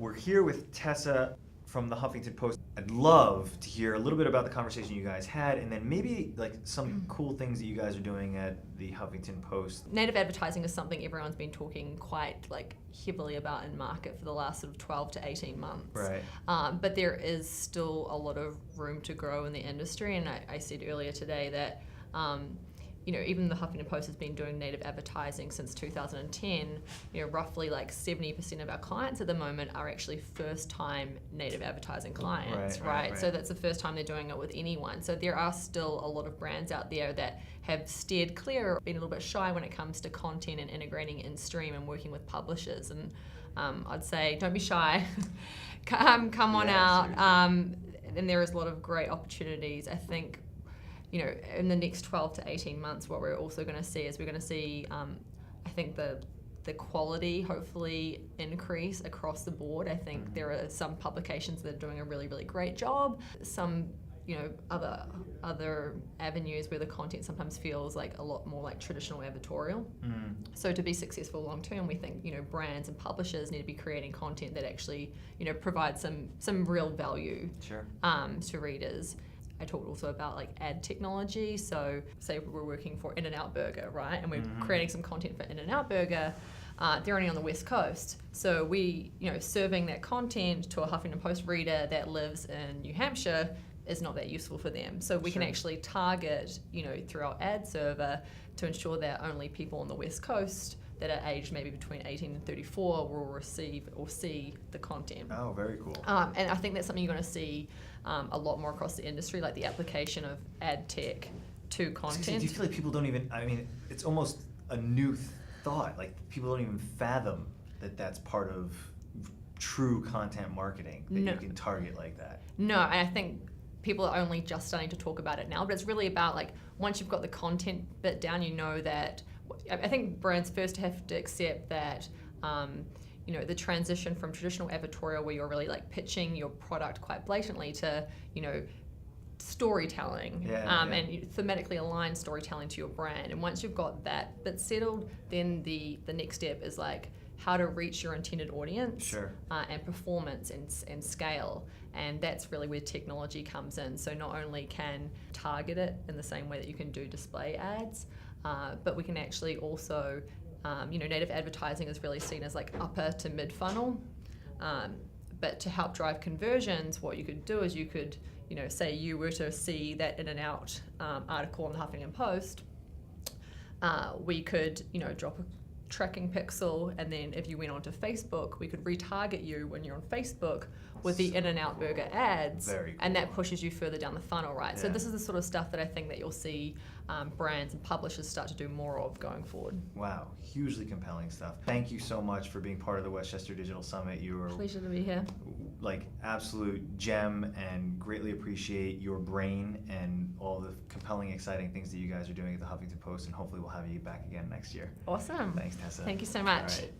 We're here with Tessa from the Huffington Post. I'd love to hear a little bit about the conversation you guys had, and then maybe like some cool things that you guys are doing at the Huffington Post. Native advertising is something everyone's been talking quite heavily about in market for the last sort of 12 to 18 months. Right. But there is still a lot of room to grow in the industry, and I said earlier today that even the Huffington Post has been doing native advertising since 2010. Roughly 70% of our clients at the moment are actually first-time native advertising clients, right? So that's the first time they're doing it with anyone. So there are still a lot of brands out there that have steered clear, been a little bit shy when it comes to content and integrating in-stream and working with publishers. And I'd say don't be shy. come on out. And there is a lot of great opportunities. I think in the next 12 to 18 months, what we're also going to see is I think the quality hopefully increase across the board. I think there are some publications that are doing a really, really great job. Some, other avenues where the content sometimes feels like a lot more like traditional editorial. So to be successful long term, we think, brands and publishers need to be creating content that actually, provides some real value to readers. I talked also about ad technology. So say we're working for In-N-Out Burger, right? And we're creating some content for In-N-Out Burger. They're only on the West Coast. So we, serving that content to a Huffington Post reader that lives in New Hampshire is not that useful for them. So we can actually target, through our ad server to ensure that only people on the West Coast that are aged maybe between 18 and 34 will receive or see the content. Oh, very cool. And I think that's something you're going to see a lot more across the industry, like the application of ad tech to content. Do you feel like people don't even, it's almost a new thought, people don't even fathom that that's part of true content marketing, that you can target like that? No, and I think people are only just starting to talk about it now, but it's really about once you've got the content bit down, that I think brands first have to accept that the transition from traditional advertorial where you're really pitching your product quite blatantly to storytelling and thematically aligned storytelling to your brand. And once you've got that bit settled, then the next step is how to reach your intended audience and performance and scale. And that's really where technology comes in. So not only can target it in the same way that you can do display ads, but we can actually also, native advertising is really seen as upper to mid funnel. But to help drive conversions, what you could do is you could, say you were to see that In-N-Out article in the Huffington Post, we could, drop a tracking pixel, and then if you went onto Facebook, we could retarget you when you're on Facebook with the In-N-Out Burger ads. Very cool. And that pushes you further down the funnel, right? So this is the sort of stuff that I think that you'll see brands and publishers start to do more of going forward. Wow, hugely compelling stuff. Thank you so much for being part of the Westchester Digital Summit. You were Pleasure to be here. Absolute gem, and greatly appreciate your brain and all the compelling, exciting things that you guys are doing at the Huffington Post, and hopefully we'll have you back again next year. Awesome. Thanks, Tessa. Thank you so much. All right.